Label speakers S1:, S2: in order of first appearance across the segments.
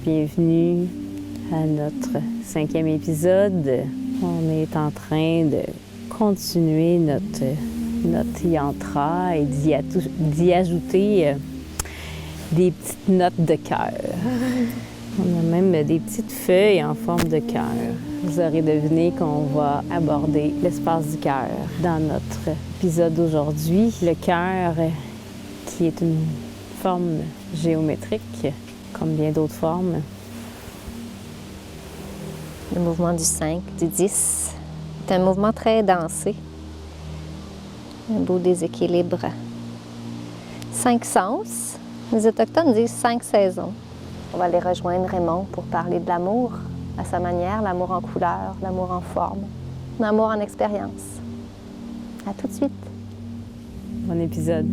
S1: Bienvenue à notre 5e épisode. On est en train de continuer notre yantra et d'y ajouter des petites notes de cœur. On a même des petites feuilles en forme de cœur. Vous aurez deviné qu'on va aborder l'espace du cœur dans notre épisode d'aujourd'hui. Le cœur, qui est une forme géométrique, comme bien d'autres formes.
S2: Le mouvement du 5, du 10, est un mouvement très dansé. Un beau déséquilibre. 5 sens. Les Autochtones disent 5 saisons. On va aller rejoindre Raymond pour parler de l'amour à sa manière, l'amour en couleur, l'amour en forme, l'amour en expérience. À tout de suite.
S1: Bon épisode.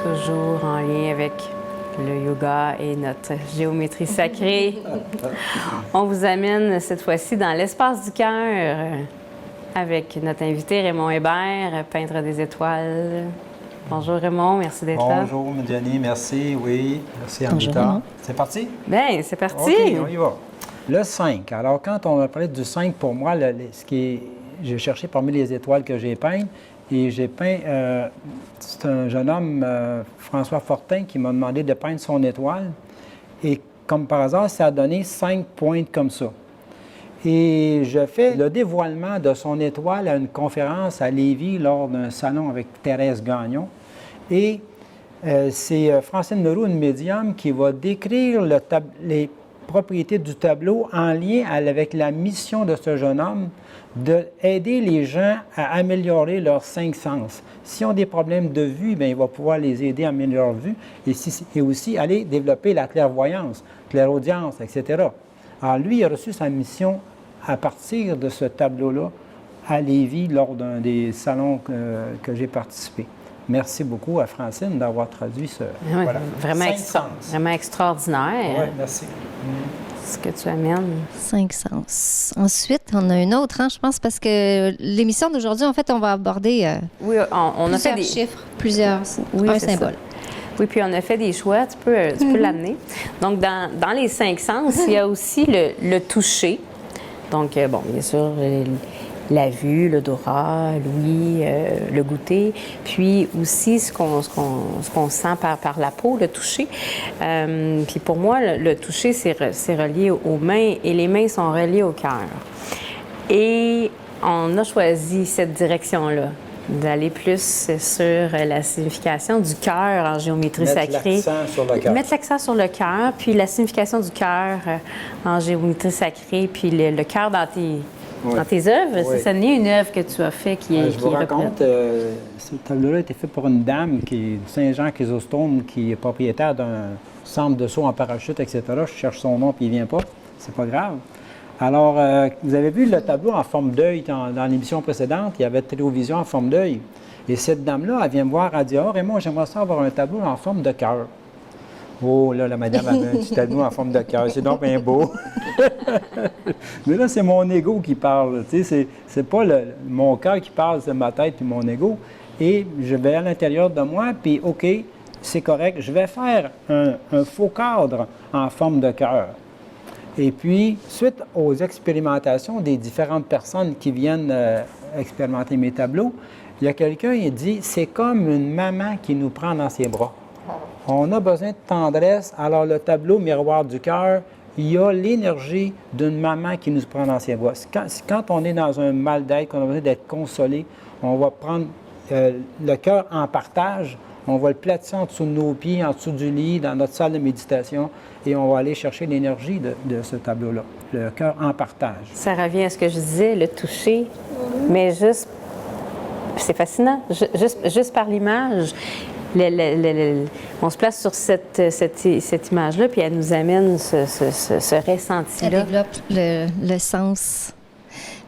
S1: Toujours en lien avec le yoga et notre géométrie sacrée. On vous amène cette fois-ci dans l'espace du cœur avec notre invité Raymond Hébert, peintre des étoiles. Bonjour Raymond, merci d'être là.
S3: Bonjour Médianie, merci, oui, merci
S2: Bonjour,
S3: Anita.
S2: Raymond.
S3: C'est parti?
S1: Bien, c'est parti.
S3: OK, on y va. Le 5. Alors, quand on a parlé du 5, pour moi, j'ai cherché parmi les étoiles que j'ai peintes, et j'ai peint, c'est un jeune homme, François Fortin, qui m'a demandé de peindre son étoile. Et comme par hasard, ça a donné 5 pointes comme ça. Et je fais le dévoilement de son étoile à une conférence à Lévis lors d'un salon avec Thérèse Gagnon. Et c'est Francine Leroux, une médium, qui va décrire les propriétés du tableau en lien avec la mission de ce jeune homme d'aider les gens à améliorer leurs 5 sens. S'ils ont des problèmes de vue, bien, il va pouvoir les aider à améliorer leur vue et aussi aller développer la clairvoyance, clairaudience, etc. Alors, lui, il a reçu sa mission à partir de ce tableau-là à Lévis lors d'un des salons que j'ai participé. Merci beaucoup à Francine d'avoir traduit ce...
S1: Oui,
S3: voilà.
S1: vraiment extraordinaire.
S3: Oui, merci.
S1: Ce que tu amènes.
S2: 5 sens. Ensuite, on a une autre, je pense, parce que l'émission d'aujourd'hui, en fait, on va aborder
S1: Oui, on a fait
S2: plusieurs
S1: des
S2: chiffres, plusieurs
S1: c'est
S2: symboles.
S1: ça. Oui, puis on a fait des choix, tu peux l'amener. Donc, dans les 5 sens, il y a aussi le toucher. Donc, bon, bien sûr, la vue, l'odorat, l'ouïe, le goûter, puis aussi ce qu'on sent par la peau, le toucher. Puis pour moi, le toucher, c'est relié aux mains et les mains sont reliées au cœur. Et on a choisi cette direction-là, d'aller plus sur la signification du cœur en géométrie sacrée.
S3: Mettre l'accent sur le cœur.
S1: Mettre l'accent sur le cœur, puis la signification du cœur en géométrie sacrée, puis le cœur dans tes œuvres.
S3: Oui.
S1: Ça n'est une œuvre que tu as fait qui est
S3: Je vous raconte, ce tableau-là a été fait pour une dame qui est de Saint-Jean-Chrysostome, qui est propriétaire d'un centre de saut en parachute, etc. Je cherche son nom, puis il ne vient pas. C'est pas grave. Alors, vous avez vu le tableau en forme d'œil dans l'émission précédente. Il y avait Télévision en forme d'œil. Et cette dame-là, elle vient me voir, elle dit « Ah, Raymond, j'aimerais ça avoir un tableau en forme de cœur. » Oh, là, la madame avait un petit tableau en forme de cœur. C'est donc bien beau. Mais là, c'est mon ego qui parle. Tu sais, c'est pas mon cœur qui parle, c'est ma tête puis mon ego. Et je vais à l'intérieur de moi, puis OK, c'est correct. Je vais faire un faux cadre en forme de cœur. Et puis, suite aux expérimentations des différentes personnes qui viennent expérimenter mes tableaux, il y a quelqu'un qui dit « C'est comme une maman qui nous prend dans ses bras. » On a besoin de tendresse. Alors, le tableau Miroir du cœur, il y a l'énergie d'une maman qui nous prend dans ses bras. Quand on est dans un mal d'être, qu'on a besoin d'être consolé, on va prendre le cœur en partage, on va le placer en dessous de nos pieds, en dessous du lit, dans notre salle de méditation, et on va aller chercher l'énergie de ce tableau-là, le cœur en partage.
S1: Ça revient à ce que je disais, le toucher, mais juste, c'est fascinant, juste par l'image. On se place sur cette image-là, puis elle nous amène ce ressenti-là.
S2: Ça développe le sens.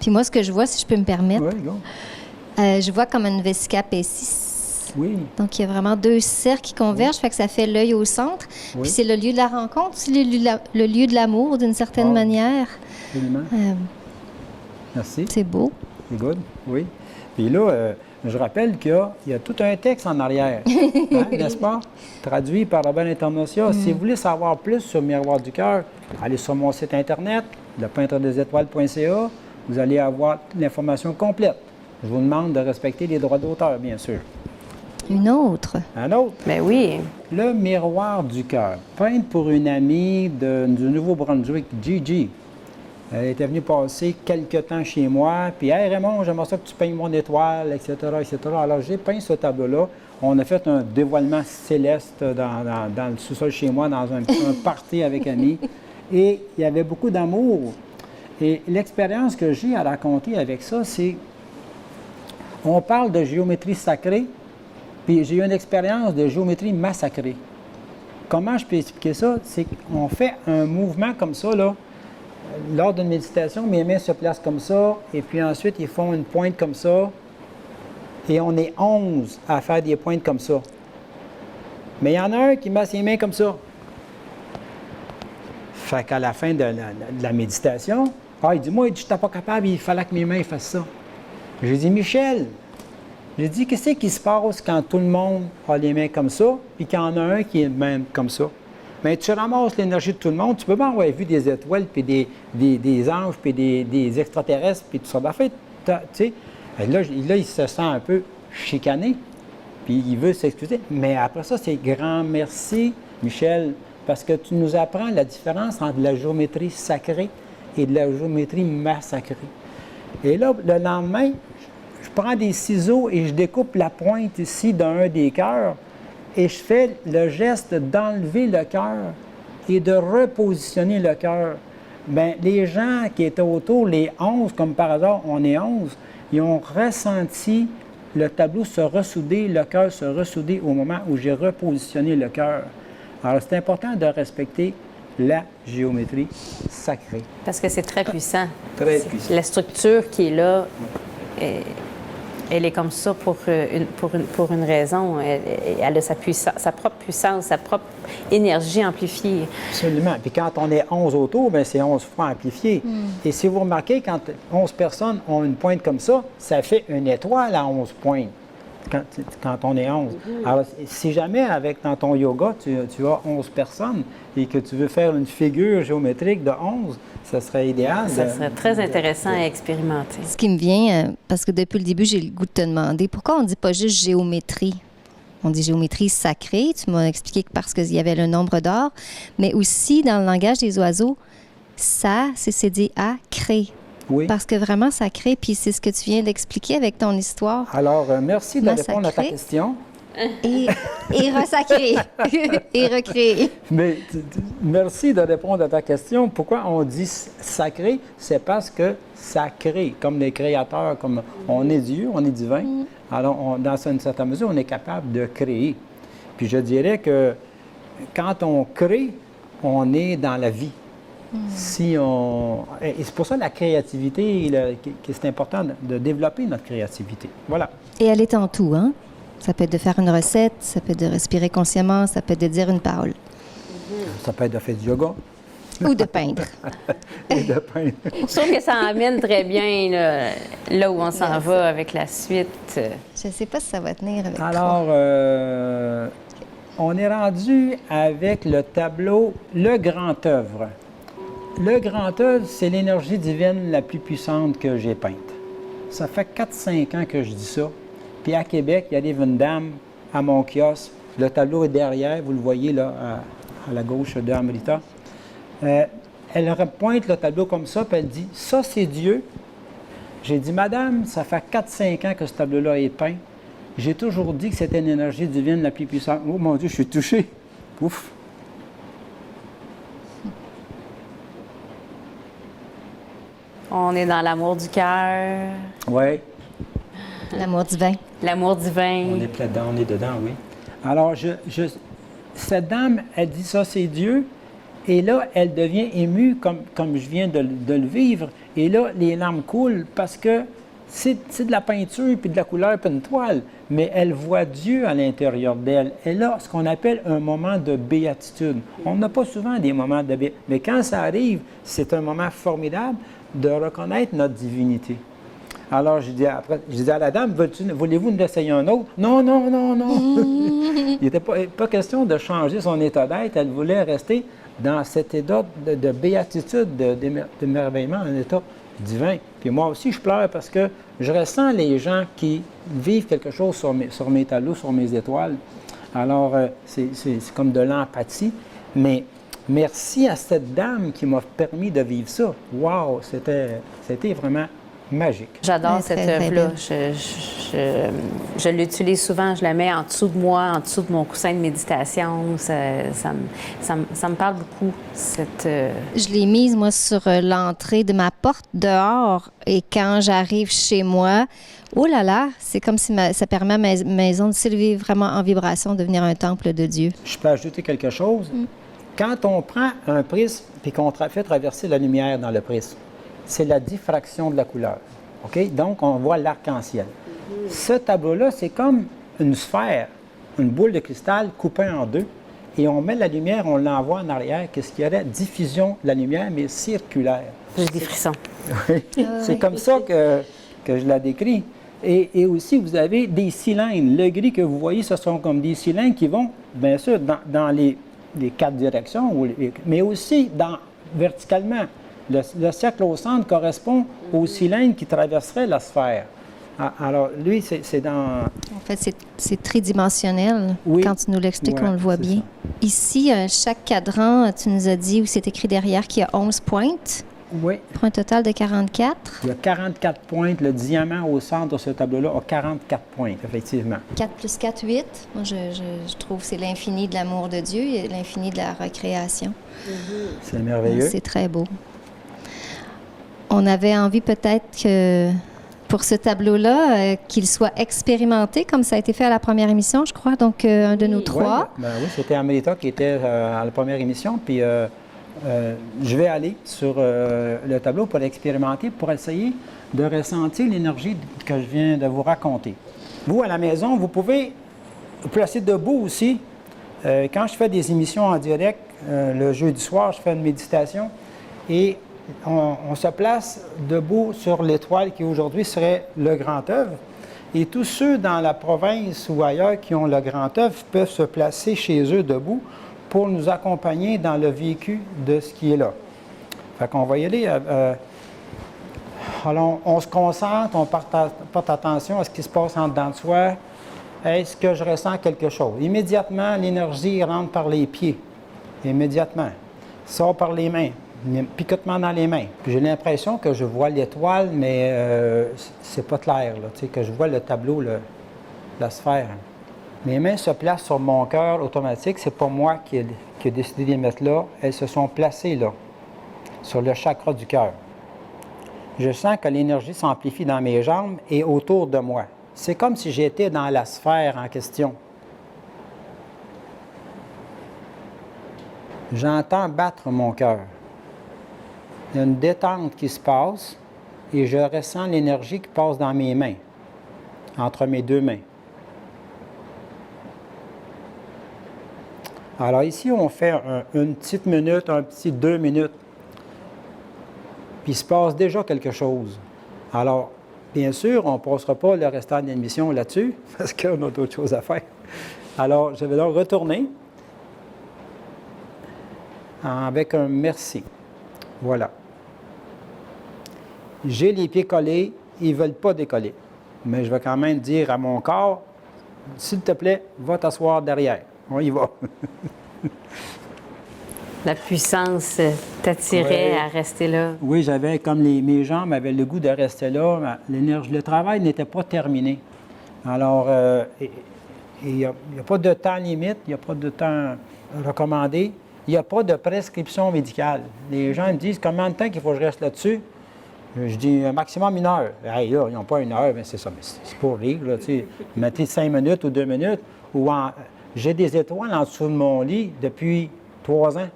S2: Puis moi, ce que je vois, si je peux me permettre,
S3: Oui, go.
S2: Je vois comme une vesica P6.
S3: Oui,
S2: Donc, il y a vraiment 2 cercles qui convergent, fait que ça fait l'œil au centre.
S3: Oui.
S2: Puis c'est le lieu de la rencontre, c'est le lieu de l'amour, d'une certaine
S3: Ah.
S2: manière.
S3: absolument. Merci.
S2: C'est beau.
S3: C'est good, oui. Puis là, je rappelle qu'il y a tout un texte en arrière, hein, n'est-ce pas? Traduit par Robin International. Si vous voulez savoir plus sur Miroir du cœur, allez sur mon site internet, lepeintre-des-étoiles.ca. Vous allez avoir l'information complète. Je vous demande de respecter les droits d'auteur, bien sûr.
S2: Une autre.
S3: Un autre,
S1: Ben oui.
S3: le Miroir du cœur, peinte pour une amie du Nouveau-Brunswick, Gigi. Elle était venue passer quelques temps chez moi, puis « Hey Raymond, j'aimerais ça que tu peignes mon étoile, etc., etc. » Alors j'ai peint ce tableau-là. On a fait un dévoilement céleste dans le sous-sol chez moi, dans un party avec amis. Et il y avait beaucoup d'amour. Et l'expérience que j'ai à raconter avec ça, c'est... On parle de géométrie sacrée, puis j'ai eu une expérience de géométrie massacrée. Comment je peux expliquer ça? C'est qu'on fait un mouvement comme ça, là. Lors d'une méditation, mes mains se placent comme ça, et puis ensuite, ils font une pointe comme ça, et on est 11 à faire des pointes comme ça. Mais il y en a un qui met ses mains comme ça. Fait qu'à la fin de la méditation, il dit, moi, je n'étais pas capable, il fallait que mes mains fassent ça. J'ai dit, Michel, j'ai dit, qu'est-ce qui se passe quand tout le monde a les mains comme ça, puis qu'il y en a un qui est même comme ça? Bien, tu ramasses l'énergie de tout le monde. Tu peux pas avoir vu des étoiles, puis des anges, puis des extraterrestres, puis tout ça d'affaires. Tu sais, là, il se sent un peu chicané, puis il veut s'excuser. Mais après ça, c'est grand merci, Michel, parce que tu nous apprends la différence entre la géométrie sacrée et de la géométrie massacrée. Et là, le lendemain, je prends des ciseaux et je découpe la pointe ici d'un des cœurs. Et je fais le geste d'enlever le cœur et de repositionner le cœur. Bien, les gens qui étaient autour, les 11, comme par hasard, on est 11, ils ont ressenti le tableau se ressouder, le cœur se ressouder au moment où j'ai repositionné le cœur. Alors, c'est important de respecter la géométrie sacrée.
S1: Parce que c'est très puissant.
S3: Très puissant.
S1: La structure qui est là, elle est comme ça pour une raison. Elle a sa propre puissance, sa propre énergie amplifiée.
S3: Absolument. Puis quand on est 11 autour, bien, c'est 11 fois amplifié. Et si vous remarquez, quand 11 personnes ont une pointe comme ça fait une étoile à 11 pointes. Quand on est 11. Alors, si jamais, dans ton yoga, tu as 11 personnes et que tu veux faire une figure géométrique de 11, ça serait idéal.
S1: Ça serait très intéressant à expérimenter.
S2: Ce qui me vient, parce que depuis le début, j'ai le goût de te demander, pourquoi on ne dit pas juste géométrie? On dit géométrie sacrée, tu m'as expliqué que parce qu'il y avait le nombre d'or, mais aussi dans le langage des oiseaux, ça, c'est dit à créer.
S3: Oui.
S2: Parce que vraiment, ça crée, puis c'est ce que tu viens d'expliquer avec ton histoire.
S3: Alors, merci de
S2: Massacrer.
S3: répondre à ta question.
S2: Et resacrer. Et recréer.
S3: Mais merci de répondre à ta question. Pourquoi on dit sacré? C'est parce que ça crée, comme les créateurs, comme on est Dieu, on est divin. Alors, dans une certaine mesure, on est capable de créer. Puis je dirais que quand on crée, on est dans la vie. Et c'est pour ça la créativité, que c'est important de développer notre créativité. Voilà.
S2: Et elle est en tout, hein? Ça peut être de faire une recette, ça peut être de respirer consciemment, ça peut être de dire une parole.
S3: Ça peut être de faire du yoga.
S2: Ou de peindre.
S3: Et de peindre.
S1: Je trouve que ça amène très bien là où on s'en va avec la suite.
S2: Je ne sais pas si ça va tenir avec
S3: Alors, on est rendu avec le tableau Le Grand Œuvre. Le Grand Œuvre, c'est l'énergie divine la plus puissante que j'ai peinte. Ça fait 4-5 ans que je dis ça. Puis à Québec, il arrive une dame à mon kiosque. Le tableau est derrière, vous le voyez là, à la gauche de Amrita. Elle pointe le tableau comme ça, puis elle dit « Ça, c'est Dieu. » J'ai dit « Madame, ça fait 4-5 ans que ce tableau-là est peint. J'ai toujours dit que c'était une énergie divine la plus puissante. » Oh mon Dieu, je suis touché. Ouf!
S1: On est dans l'amour du cœur,
S3: Oui.
S2: l'amour divin.
S1: l'amour divin.
S3: On est là-dedans, on est dedans, oui. Alors, cette dame, elle dit ça, c'est Dieu. Et là, elle devient émue, comme je viens de le vivre. Et là, les larmes coulent parce que c'est de la peinture, puis de la couleur, puis une toile, mais elle voit Dieu à l'intérieur d'elle. Elle a ce qu'on appelle un moment de béatitude. On n'a pas souvent des moments de béatitude, mais quand ça arrive, c'est un moment formidable de reconnaître notre divinité. Alors, je dis à la dame, voulez-vous nous essayer un autre? Non, non, non, non. Il n'était pas question de changer son état d'être. Elle voulait rester dans cet état de béatitude, d'émerveillement, un état divin. Puis moi aussi, je pleure parce que je ressens les gens qui vivent quelque chose sur mes tableaux, sur mes étoiles. Alors, c'est comme de l'empathie. Mais merci à cette dame qui m'a permis de vivre ça. Wow! C'était vraiment magique.
S1: J'adore
S2: Ouais,
S1: cette
S2: très, très
S1: œuvre-là.
S2: belle.
S1: Je l'utilise souvent, je la mets en dessous de moi, en dessous de mon coussin de méditation. Ça me parle beaucoup, cette...
S2: Je l'ai mise, moi, sur l'entrée de ma porte dehors. Et quand j'arrive chez moi, oh là là, c'est comme si ça permet à ma maison de s'élever vraiment en vibration, de devenir un temple de Dieu.
S3: Je peux ajouter quelque chose? Quand on prend un prisme et qu'on fait traverser la lumière dans le prisme, c'est la diffraction de la couleur. OK? Donc, on voit l'arc-en-ciel. Ce tableau-là, c'est comme une sphère, une boule de cristal coupée en deux, et on met la lumière, on l'envoie en arrière, qu'est-ce qu'il y aurait? Diffusion de la lumière, mais circulaire.
S1: J'ai des frissons.
S3: C'est comme ça que je la décris. Et aussi, vous avez des cylindres. Le gris que vous voyez, ce sont comme des cylindres qui vont, bien sûr, dans les 4 directions, mais aussi verticalement. Le cercle au centre correspond au cylindre qui traverserait la sphère. Alors, lui, c'est dans...
S2: En fait, c'est tridimensionnel.
S3: Oui.
S2: Quand tu nous l'expliques,
S3: Ouais,
S2: on le voit
S3: c'est
S2: bien.
S3: ça.
S2: Ici, chaque cadran, tu nous as dit, où c'est écrit derrière, qu'il y a 11 pointes,
S3: Oui.
S2: pour un total de 44.
S3: Il y a 44 pointes. Le diamant au centre de ce tableau-là a 44 pointes, effectivement.
S2: 4 plus 4, 8. Moi, je trouve que c'est l'infini de l'amour de Dieu et l'infini de la recréation.
S3: C'est merveilleux.
S2: C'est très beau. On avait envie peut-être que pour ce tableau-là, qu'il soit expérimenté, comme ça a été fait à la première émission, je crois, donc un de nous trois.
S3: Oui, c'était Amélita qui était à la première émission, puis je vais aller sur le tableau pour l'expérimenter, pour essayer de ressentir l'énergie que je viens de vous raconter. Vous, à la maison, vous pouvez vous placer debout aussi. Quand je fais des émissions en direct, le jeudi soir, je fais une méditation et on se place debout sur l'étoile qui aujourd'hui serait le grand œuvre. Et tous ceux dans la province ou ailleurs qui ont le grand œuvre peuvent se placer chez eux debout pour nous accompagner dans le vécu de ce qui est là. Fait qu'on va y aller. Alors, on se concentre, on porte attention à ce qui se passe en dedans de soi. Est-ce que je ressens quelque chose? Immédiatement, l'énergie rentre par les pieds. Immédiatement. Sort par les mains. Picotement dans les mains. Puis j'ai l'impression que je vois l'étoile, mais c'est pas clair, là, tu sais, que je vois le tableau, la sphère. Mes mains se placent sur mon cœur automatique. C'est pas moi qui ai décidé de les mettre là. Elles se sont placées là, sur le chakra du cœur. Je sens que l'énergie s'amplifie dans mes jambes et autour de moi. C'est comme si j'étais dans la sphère en question. J'entends battre mon cœur. Il y a une détente qui se passe et je ressens l'énergie qui passe dans mes mains, entre mes deux mains. Alors ici, on fait une petite minute, un petit 2 minutes. Puis il se passe déjà quelque chose. Alors, bien sûr, on ne passera pas le restant de l'émission là-dessus, parce qu'on a d'autres choses à faire. Alors, je vais donc retourner avec un merci. Voilà. J'ai les pieds collés, ils ne veulent pas décoller. Mais je vais quand même dire à mon corps, s'il te plaît, va t'asseoir derrière. On y va.
S1: La puissance t'attirait à rester là.
S3: Oui, j'avais comme mes jambes avaient le goût de rester là. Le travail n'était pas terminé. Alors, il n'y a pas de temps limite, il n'y a pas de temps recommandé. Il n'y a pas de prescription médicale. Les gens me disent combien de temps qu'il faut que je reste là-dessus. Je dis un maximum 1 heure. Hey, là, ils n'ont pas 1 heure, mais c'est ça. Mais c'est pour rire, là, tu sais. Mettez 5 minutes ou 2 minutes. J'ai des étoiles en dessous de mon lit depuis 3 ans.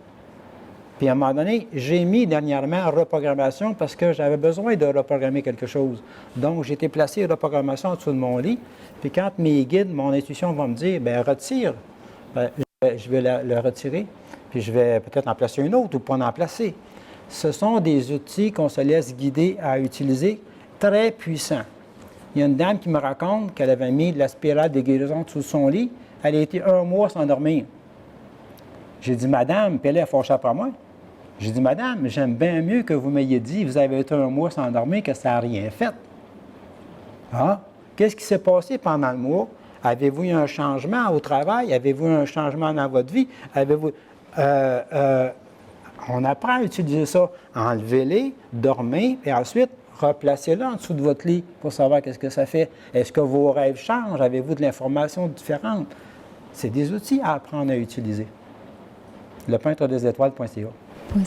S3: Puis à un moment donné, j'ai mis dernièrement reprogrammation parce que j'avais besoin de reprogrammer quelque chose. Donc, j'ai été placé reprogrammation en dessous de mon lit. Puis quand mes guides, mon intuition vont me dire, bien, retire, bien, je vais le retirer. Puis je vais peut-être en placer une autre ou pas en placer. Ce sont des outils qu'on se laisse guider à utiliser, très puissants. Il y a une dame qui me raconte qu'elle avait mis de la spirale de guérison sous son lit. Elle a été 1 mois sans dormir. J'ai dit, madame, puis elle est fâchée après moi. J'ai dit, madame, j'aime bien mieux que vous m'ayez dit, vous avez été 1 mois sans dormir, que ça n'a rien fait. Ah, qu'est-ce qui s'est passé pendant le mois? Avez-vous eu un changement au travail? Avez-vous eu un changement dans votre vie? Avez-vous... on apprend à utiliser ça. Enlevez-les, dormez, et ensuite, replacez-les en dessous de votre lit pour savoir qu'est-ce que ça fait. Est-ce que vos rêves changent? Avez-vous de l'information différente? C'est des outils à apprendre à utiliser. Lepeintre-des-étoiles.ca.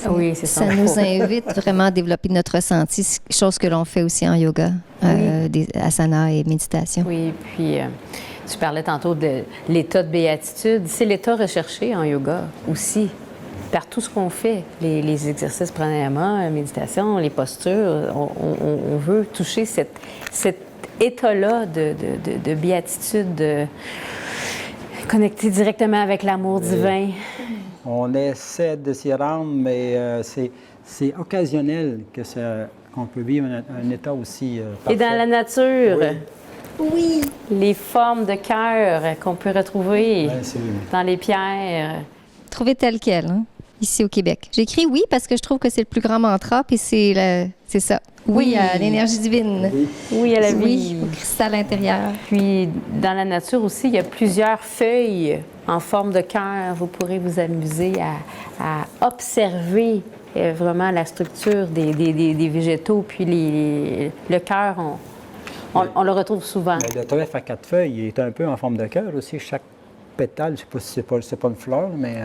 S1: Oui, c'est ça.
S2: Ça nous invite vraiment à développer notre ressenti, chose que l'on fait aussi en yoga, des asanas et méditation.
S1: Oui, puis tu parlais tantôt de l'état de béatitude. C'est l'état recherché en yoga aussi, par tout ce qu'on fait. Les exercices pranayama, la méditation, les postures, on veut toucher cet état-là de béatitude, connecté directement avec l'amour divin.
S3: On essaie de s'y rendre, mais c'est occasionnel qu'on peut vivre un état aussi parfait.
S1: Et dans la nature,
S2: Oui.
S1: les formes de cœur qu'on peut retrouver dans les pierres.
S2: Trouver tel quel, hein, ici au Québec. J'écris oui parce que je trouve que c'est le plus grand mantra, puis c'est ça. Oui, à l'énergie divine.
S1: Oui, à la vie.
S2: Oui, au cristal intérieur.
S1: Puis, dans la nature aussi, il y a plusieurs feuilles en forme de cœur. Vous pourrez vous amuser à observer vraiment la structure des végétaux. Puis, le cœur, on le retrouve souvent.
S3: Mais le trèfle à 4 feuilles, il est un peu en forme de cœur aussi. Chaque pétale, je ne sais pas si c'est pas une fleur, mais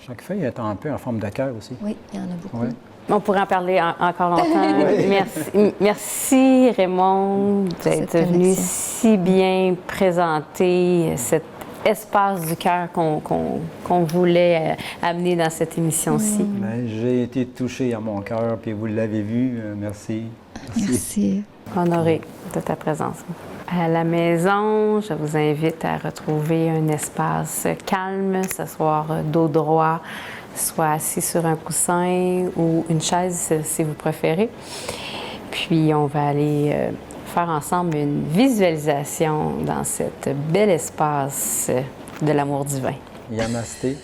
S3: chaque feuille est un peu en forme de cœur aussi.
S2: Oui, il y en a beaucoup.
S3: Oui.
S1: On pourrait en parler encore longtemps. Merci Raymond d'être venu si bien présenter cet espace du cœur qu'on voulait amener dans cette émission-ci.
S3: Bien, j'ai été touché à mon cœur, puis vous l'avez vu. Merci.
S2: Merci.
S1: Honorée de ta présence. À la maison, je vous invite à retrouver un espace calme, s'asseoir dos droit, soit assis sur un coussin ou une chaise si vous préférez. Puis on va aller faire ensemble une visualisation dans cet bel espace de l'amour divin.
S3: Yamasté.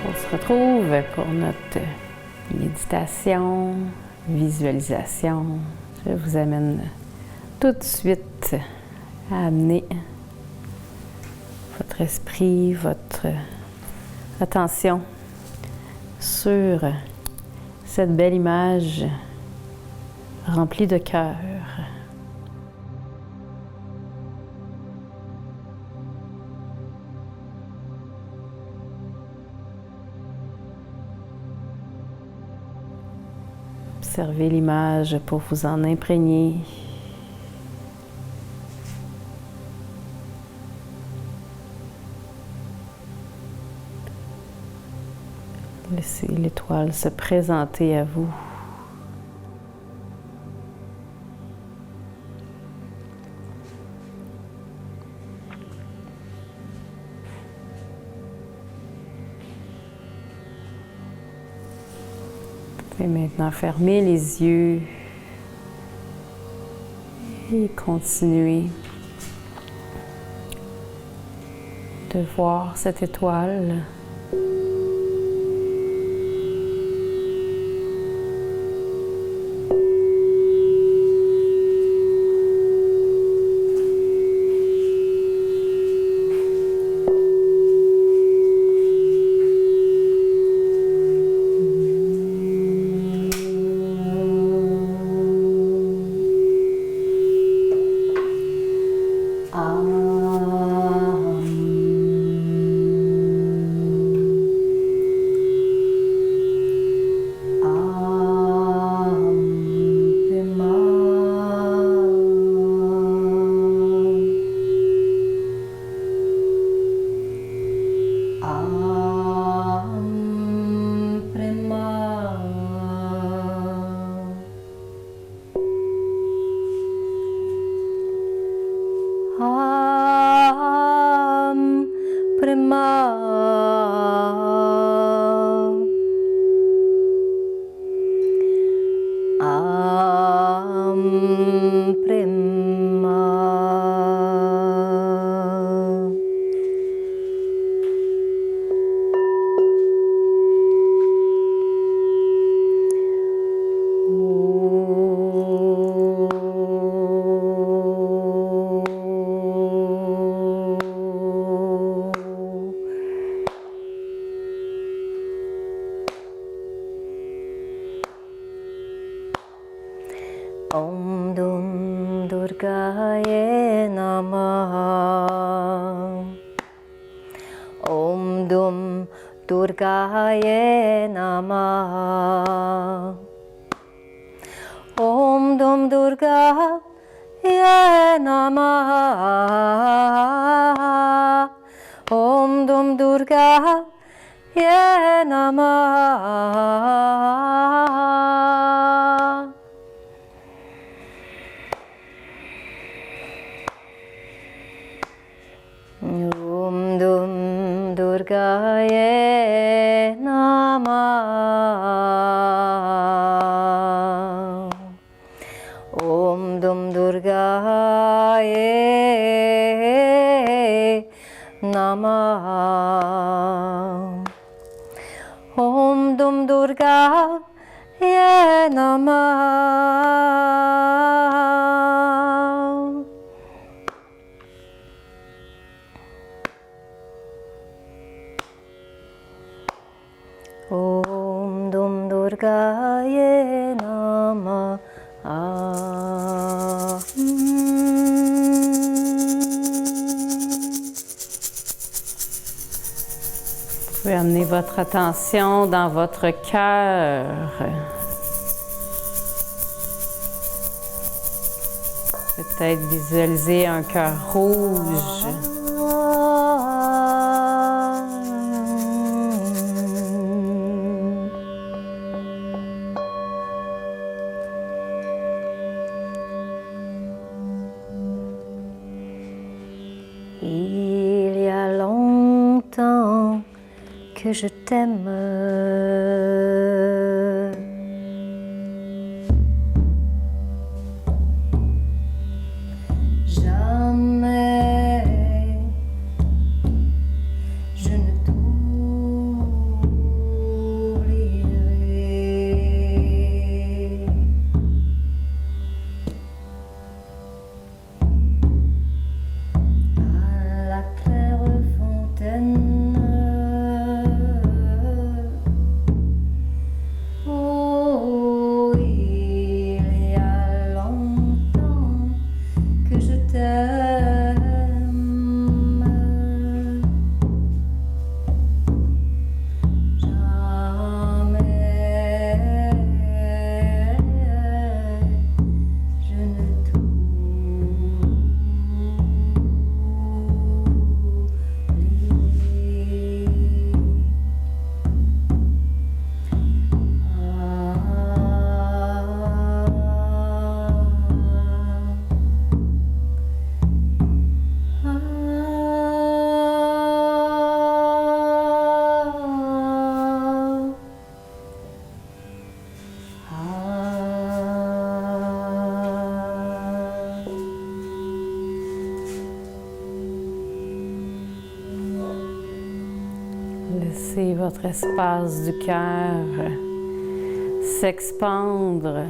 S1: On se retrouve pour notre méditation, visualisation. Je vous amène tout de suite à amener votre esprit, votre attention sur cette belle image remplie de cœur. Observez l'image pour vous en imprégner. Laissez l'étoile se présenter à vous. Et maintenant, fermez les yeux et continuez de voir cette étoile.
S2: Durgaye Namah. Om Dum Durgaye Namah. Om Dum Durgaye Namah. Om Dum Durgaye Namah. Om Dum Durgaye Namah. Om Dum Durgaye Namah. Om Dum Durgaye Namah.
S1: Vous pouvez amener votre attention dans votre cœur. Peut-être visualiser un cœur rouge.
S2: Il y a longtemps que je t'aime. Jamais je ne t'oublierai. À la claire fontaine, oh, il y a longtemps que je t'aime. Jamais je ne
S1: Laissez votre espace du cœur s'expandre.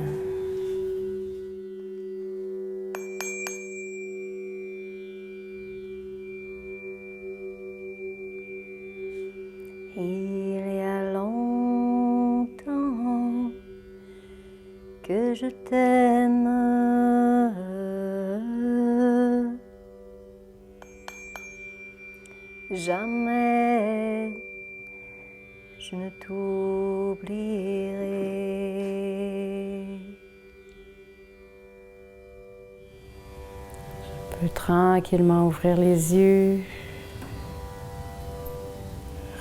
S2: Il y a longtemps que je t'aime. Jamais je ne t'oublierai.
S1: Je peux tranquillement ouvrir les yeux.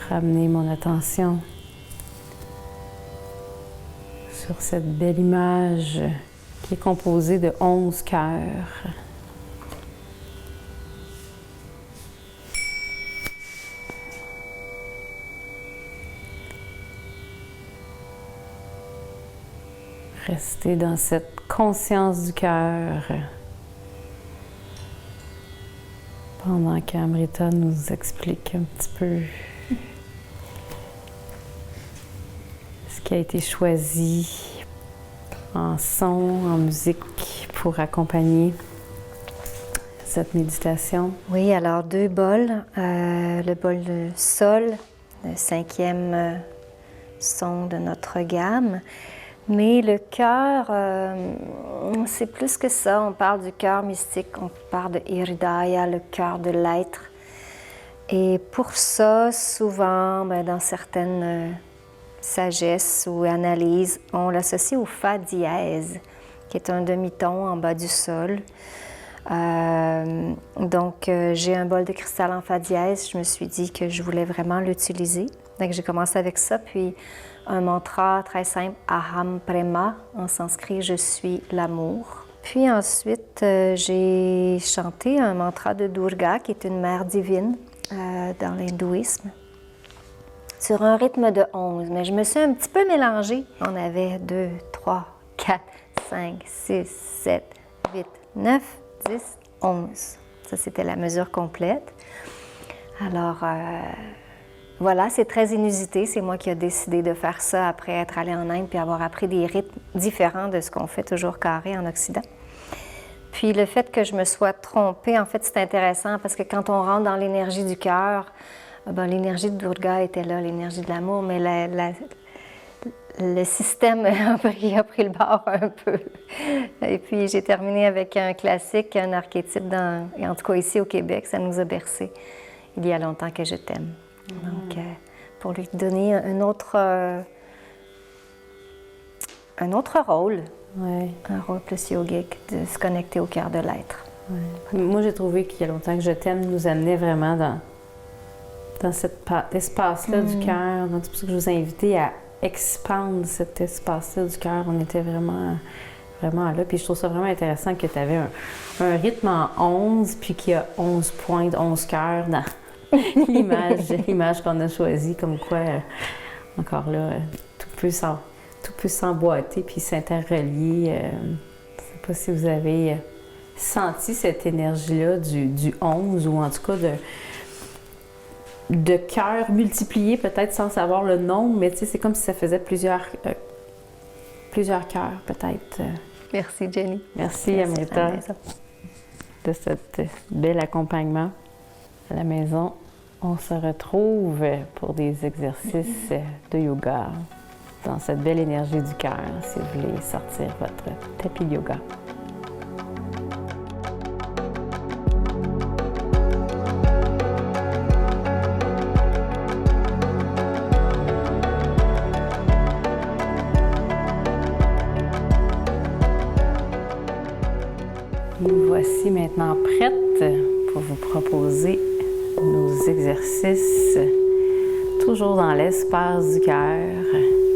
S1: Ramener mon attention sur cette belle image qui est composée de 11 cœurs. Restez dans cette conscience du cœur pendant qu'Amrita nous explique un petit peu ce qui a été choisi en son, en musique pour accompagner cette méditation.
S2: Oui, alors 2 bols. Le bol de sol, le 5e son de notre gamme. Mais le cœur, c'est plus que ça. On parle du cœur mystique, on parle de Hridaya, le cœur de l'être. Et pour ça, souvent, dans certaines sagesses ou analyses, on l'associe au Fa dièse, qui est un demi-ton en bas du sol. Donc, j'ai un bol de cristal en Fa dièse. Je me suis dit que je voulais vraiment l'utiliser. Donc, j'ai commencé avec ça, puis un mantra très simple, Aham Prema, en sanskrit, je suis l'amour. Puis ensuite, j'ai chanté un mantra de Durga, qui est une mère divine dans l'hindouisme, sur un rythme de 11. Mais je me suis un petit peu mélangée. On avait 2, 3, 4, 5, 6, 7, 8, 9, 10, 11. Ça, c'était la mesure complète. Alors, voilà, c'est très inusité. C'est moi qui ai décidé de faire ça après être allée en Inde puis avoir appris des rythmes différents de ce qu'on fait toujours carré en Occident. Puis le fait que je me sois trompée, en fait, c'est intéressant parce que quand on rentre dans l'énergie du cœur, l'énergie de Durga était là, l'énergie de l'amour, mais le système a pris le bord un peu. Et puis j'ai terminé avec un classique, un archétype, en tout cas ici au Québec, ça nous a bercé. Il y a longtemps que je t'aime. Donc, pour lui donner un autre rôle, un rôle plus yogique, de se connecter au cœur de l'être.
S1: Ouais. Moi, j'ai trouvé qu'il y a longtemps que je t'aime nous amenait vraiment dans cet espace-là du cœur. Donc, c'est pour ça que je vous ai invité à expandre cet espace-là du cœur. On était vraiment là. Puis je trouve ça vraiment intéressant que tu avais un rythme en 11, puis qu'il y a 11 pointes, 11 cœurs dans l'image qu'on a choisie, comme quoi, encore là, tout peut s'emboîter puis s'interrelier. Je ne sais pas si vous avez senti cette énergie-là du 11, ou en tout cas de cœurs multipliés, peut-être sans savoir le nombre, mais c'est comme si ça faisait plusieurs cœurs, peut-être.
S2: Merci, Jenny.
S1: Merci Amrita, de cet bel accompagnement à la maison. On se retrouve pour des exercices de yoga dans cette belle énergie du cœur, si vous voulez sortir votre tapis de yoga. Nous voici maintenant prêtes pour vous proposer nos exercices, toujours dans l'espace du cœur.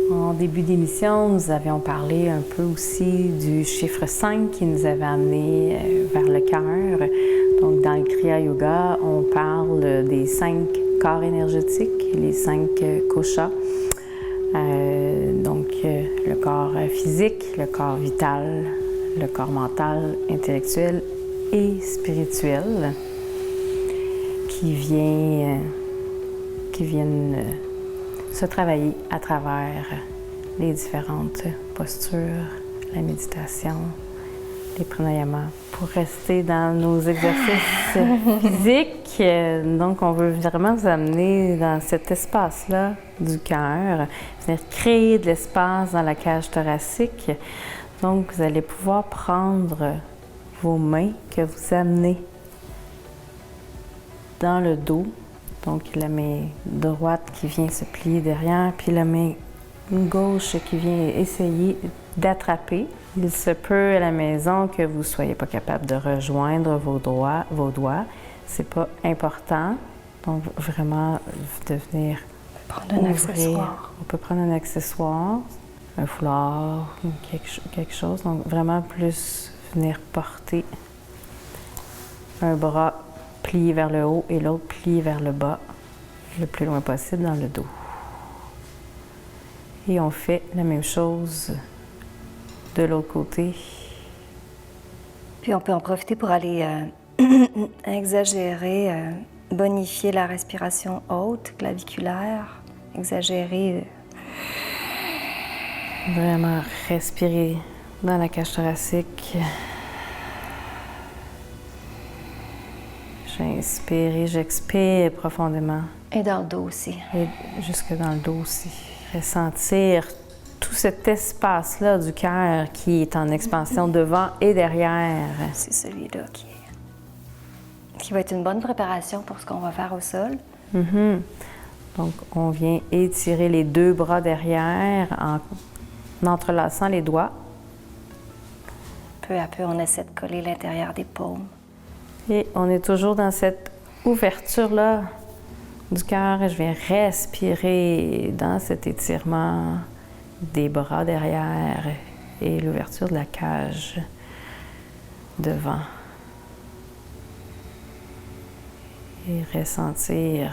S1: En début d'émission, nous avions parlé un peu aussi du chiffre 5 qui nous avait amené vers le cœur. Donc, dans le Kriya Yoga, on parle des 5 corps énergétiques, les 5 koshas. Donc, le corps physique, le corps vital, le corps mental, intellectuel et spirituel, qui viennent se travailler à travers les différentes postures, la méditation, les pranayamas, pour rester dans nos exercices physiques. Donc, on veut vraiment vous amener dans cet espace-là du cœur, venir créer de l'espace dans la cage thoracique. Donc, vous allez pouvoir prendre vos mains que vous amenez dans le dos. Donc, la main droite qui vient se plier derrière, puis la main gauche qui vient essayer d'attraper. Il se peut à la maison que vous ne soyez pas capable de rejoindre vos doigts. C'est pas important. Donc, vraiment, de venir
S2: prendre un accessoire.
S1: On peut prendre un accessoire, un foulard, quelque chose. Donc, vraiment plus venir porter un bras plié vers le haut et l'autre plié vers le bas, le plus loin possible dans le dos. Et on fait la même chose de l'autre côté.
S2: Puis on peut en profiter pour aller exagérer, bonifier la respiration haute, claviculaire, exagérer.
S1: Vraiment respirer dans la cage thoracique. J'inspire et j'expire profondément.
S2: Et dans le dos aussi.
S1: Et jusque dans le dos aussi. Ressentir tout cet espace-là du cœur qui est en expansion devant et derrière.
S2: C'est celui-là qui est qui va être une bonne préparation pour ce qu'on va faire au sol.
S1: Donc, on vient étirer les 2 bras derrière en entrelaçant les doigts.
S2: Peu à peu, on essaie de coller l'intérieur des paumes.
S1: Et on est toujours dans cette ouverture-là du cœur. Je viens respirer dans cet étirement des bras derrière et l'ouverture de la cage devant. Et ressentir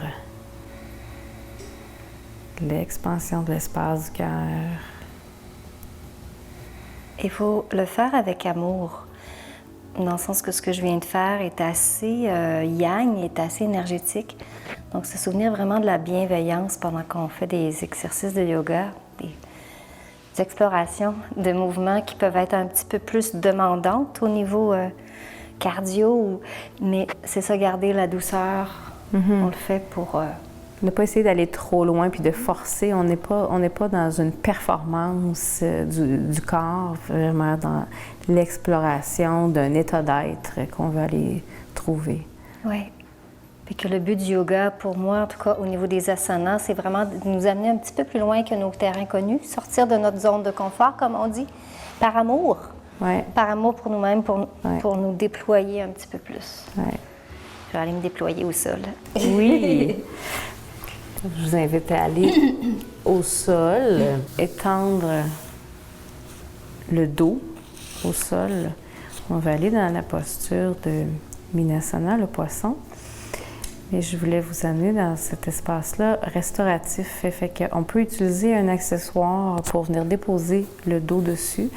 S1: l'expansion de l'espace du cœur.
S2: Il faut le faire avec amour, dans le sens que ce que je viens de faire est assez yang, est assez énergétique. Donc, se souvenir vraiment de la bienveillance pendant qu'on fait des exercices de yoga, des explorations de mouvements qui peuvent être un petit peu plus demandantes au niveau cardio, mais c'est ça, garder la douceur. On le fait pour...
S1: Ne pas essayer d'aller trop loin puis de forcer. On n'est pas dans une performance du corps, vraiment dans l'exploration d'un état d'être qu'on veut aller trouver.
S2: Oui. Puis que le but du yoga, pour moi, en tout cas au niveau des asanas, c'est vraiment de nous amener un petit peu plus loin que nos terrains connus, sortir de notre zone de confort, comme on dit, par amour.
S1: Ouais.
S2: Par amour pour nous-mêmes, pour nous déployer un petit peu plus.
S1: Ouais.
S2: Je vais aller me déployer au sol.
S1: Oui. Je vous invite à aller au sol, étendre le dos au sol. On va aller dans la posture de Minasana, le poisson. Et je voulais vous amener dans cet espace-là restauratif. Fait qu'on peut utiliser un accessoire pour venir déposer le dos dessus.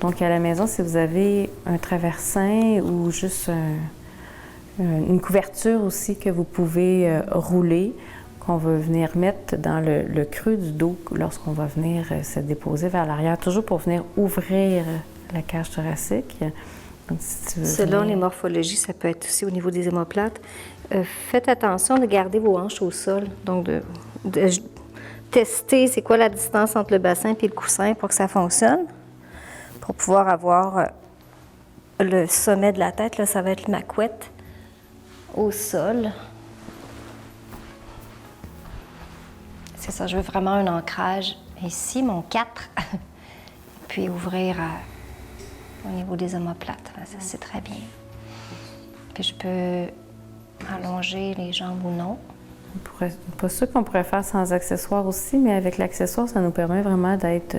S1: Donc, à la maison, si vous avez un traversin ou juste une couverture aussi que vous pouvez rouler, qu'on va venir mettre dans le creux du dos lorsqu'on va venir se déposer vers l'arrière, toujours pour venir ouvrir la cage thoracique. Donc, si tu veux
S2: Selon les morphologies, ça peut être aussi au niveau des omoplates. Faites attention de garder vos hanches au sol. Donc, de tester c'est quoi la distance entre le bassin et le coussin pour que ça fonctionne. Pour pouvoir avoir le sommet de la tête, là, ça va être ma couette au sol. C'est ça, je veux vraiment un ancrage ici, mon 4, puis ouvrir au niveau des omoplates. Ça, c'est très bien. Puis je peux allonger les jambes ou non.
S1: Pas sûr qu'on pourrait faire sans accessoire aussi, mais avec l'accessoire, ça nous permet vraiment d'être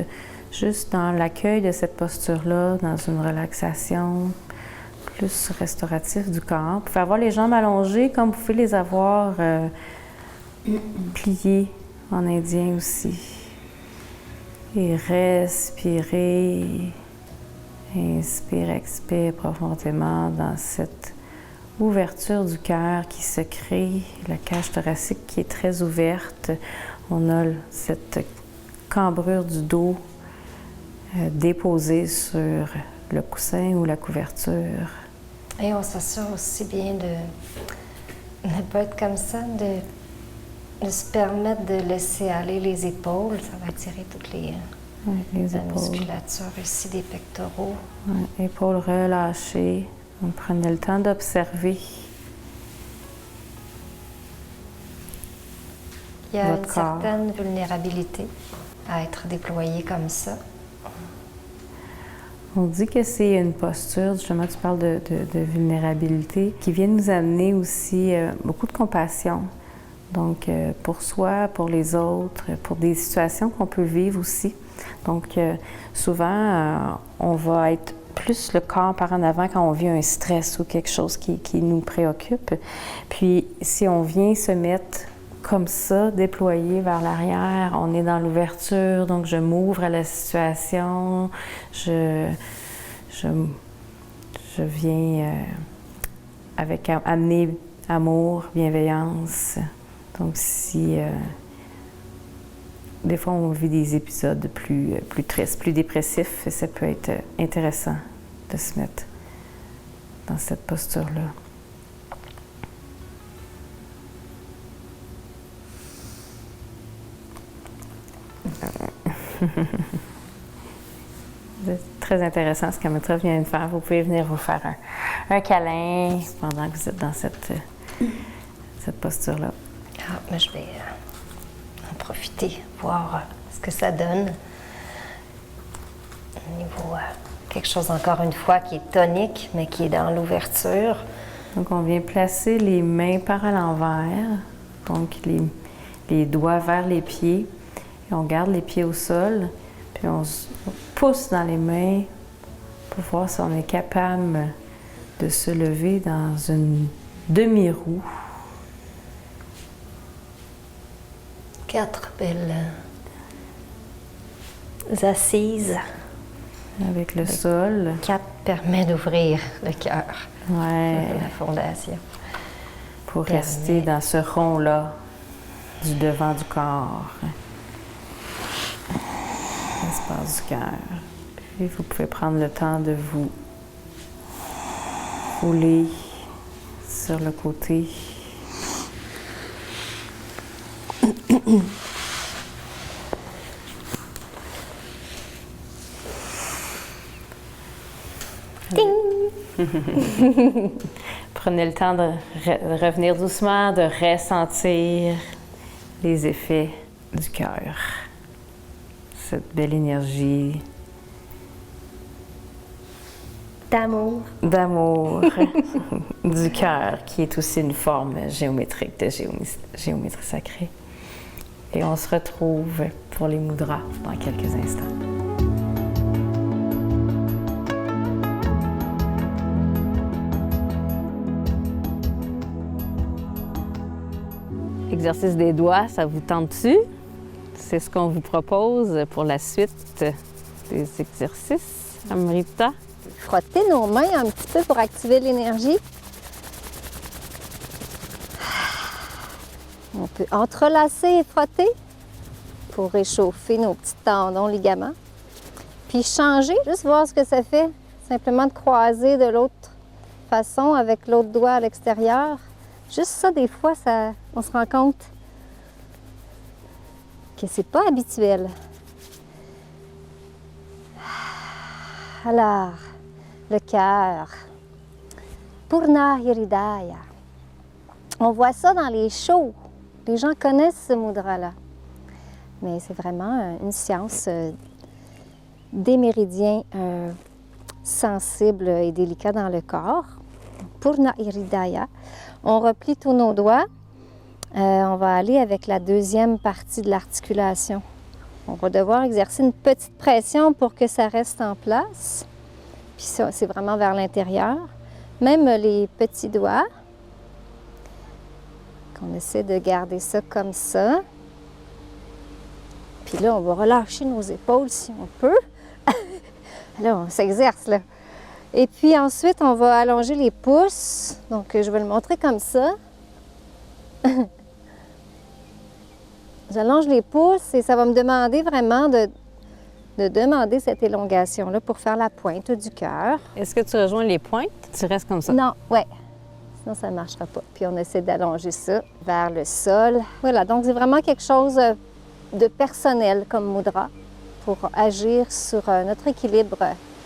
S1: juste dans l'accueil de cette posture-là, dans une relaxation plus restaurative du corps. Vous pouvez avoir les jambes allongées comme vous pouvez les avoir pliées en indien aussi. Et respirez. Inspire, expire profondément dans cette ouverture du cœur qui se crée, la cage thoracique qui est très ouverte. On a cette cambrure du dos déposée sur le coussin ou la couverture.
S2: Et on s'assure aussi bien de ne pas être comme ça, de se permettre de laisser aller les épaules. Ça va attirer toutes les la musculature ici des pectoraux.
S1: Ouais, épaules relâchées. On prenait le temps d'observer.
S2: Il y a
S1: votre
S2: une
S1: corps.
S2: certaine vulnérabilité à être déployé comme ça.
S1: On dit que c'est une posture, justement, tu parles de vulnérabilité, qui vient nous amener aussi beaucoup de compassion. Donc, pour soi, pour les autres, pour des situations qu'on peut vivre aussi. Donc, souvent, on va être plus le corps par en avant quand on vit un stress ou quelque chose qui nous préoccupe. Puis, si on vient se mettre comme ça, déployé vers l'arrière, on est dans l'ouverture, donc je m'ouvre à la situation, je viens avec amener amour, bienveillance. Donc, si des fois on vit des épisodes plus tristes, plus dépressifs, ça peut être intéressant de se mettre dans cette posture-là. C'est très intéressant ce qu'Amitra vient de faire. Vous pouvez venir vous faire un câlin pendant que vous êtes dans cette posture-là.
S2: Ah, mais je vais en profiter, voir ce que ça donne. Au niveau, quelque chose encore une fois qui est tonique, mais qui est dans l'ouverture.
S1: Donc, on vient placer les mains par à l'envers, donc les doigts vers les pieds, et on garde les pieds au sol, puis on pousse dans les mains pour voir si on est capable de se lever dans une demi-roue.
S2: 4 belles assises.
S1: Avec le sol.
S2: 4 permet d'ouvrir le cœur.
S1: Ouais.
S2: La fondation.
S1: Pour rester dans ce rond-là du devant du corps. L'espace du cœur. Puis vous pouvez prendre le temps de vous rouler sur le côté. Prenez le temps de revenir doucement, de ressentir les effets du cœur. Cette belle énergie
S2: D'amour.
S1: d'amour du cœur, qui est aussi une forme géométrique de géométrie sacrée. Et on se retrouve pour les mudras dans quelques instants. Exercice des doigts, ça vous tente-tu? C'est ce qu'on vous propose pour la suite des exercices. Amrita?
S2: Frotter nos mains un petit peu pour activer l'énergie. On peut entrelacer et frotter pour réchauffer nos petits tendons, ligaments. Puis changer, juste voir ce que ça fait. Simplement de croiser de l'autre façon avec l'autre doigt à l'extérieur. Juste ça, des fois, on se rend compte que c'est pas habituel. Alors, le cœur. Purna Hridaya. On voit ça dans les shows. Les gens connaissent ce mudra-là. Mais c'est vraiment une science des méridiens sensibles et délicats dans le corps. Purna Hridaya. On replie tous nos doigts. On va aller avec la deuxième partie de l'articulation. On va devoir exercer une petite pression pour que ça reste en place. Puis ça, c'est vraiment vers l'intérieur. Même les petits doigts. On essaie de garder ça comme ça. Puis là, on va relâcher nos épaules si on peut. Là, on s'exerce, là. Et puis ensuite, on va allonger les pouces. Donc, je vais le montrer comme ça. J'allonge les pouces et ça va me demander vraiment de demander cette élongation-là pour faire la pointe du cœur.
S1: Est-ce que tu rejoins les pointes? Tu restes comme ça?
S2: Non, ouais. Sinon, ça ne marchera pas. Puis on essaie d'allonger ça vers le sol. Voilà, donc c'est vraiment quelque chose de personnel comme mudra pour agir sur notre équilibre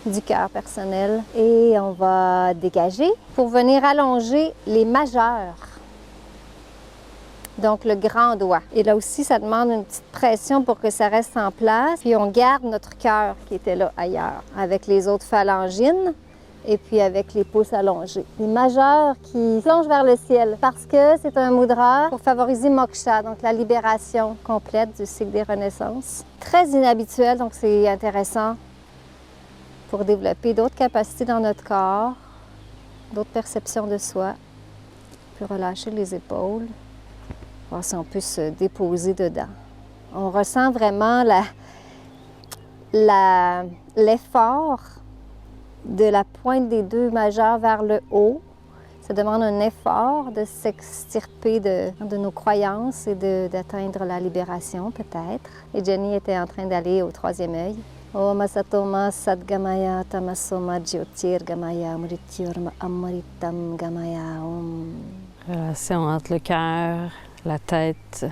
S2: du cœur personnel. Et on va dégager pour venir allonger les majeurs. Donc, le grand doigt. Et là aussi, ça demande une petite pression pour que ça reste en place. Puis, on garde notre cœur qui était là ailleurs, avec les autres phalangines et puis avec les pouces allongés. Les majeurs qui plongent vers le ciel parce que c'est un mudra pour favoriser moksha, donc la libération complète du cycle des renaissances. Très inhabituel, donc c'est intéressant pour développer d'autres capacités dans notre corps, d'autres perceptions de soi. On peut relâcher les épaules. Voir si on peut se déposer dedans. On ressent vraiment l'effort de la pointe des deux majeurs vers le haut. Ça demande un effort de s'extirper de nos croyances et d'atteindre la libération, peut-être. Et Jenny était en train d'aller au troisième œil. Om asatoma sadgamaya tamasoma jyotirgamaya mrityorma amritam gamaya om.
S1: Relation entre le cœur, la tête.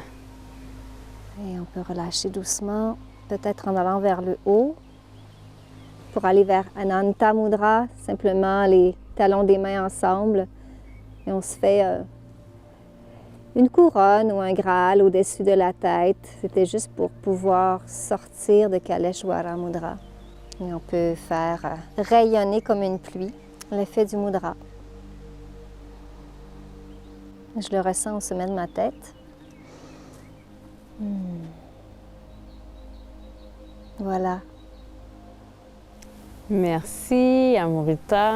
S2: Et on peut relâcher doucement, peut-être en allant vers le haut, pour aller vers Ananta Mudra, simplement les talons des mains ensemble et on se fait une couronne ou un Graal au-dessus de la tête. C'était juste pour pouvoir sortir de Kaleshwara Mudra. Et on peut faire rayonner comme une pluie l'effet du mudra. Je le ressens au sommet de ma tête. Voilà.
S1: Merci, Amrita,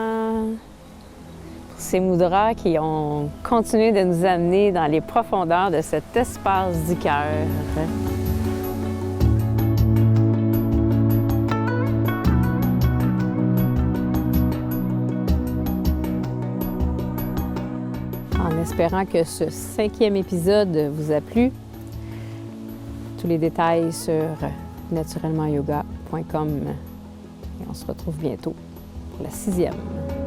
S1: pour ces mudras qui ont continué de nous amener dans les profondeurs de cet espace du cœur. En espérant que ce 5e épisode vous a plu, tous les détails sur naturellementyoga.com. Et on se retrouve bientôt pour la 6e.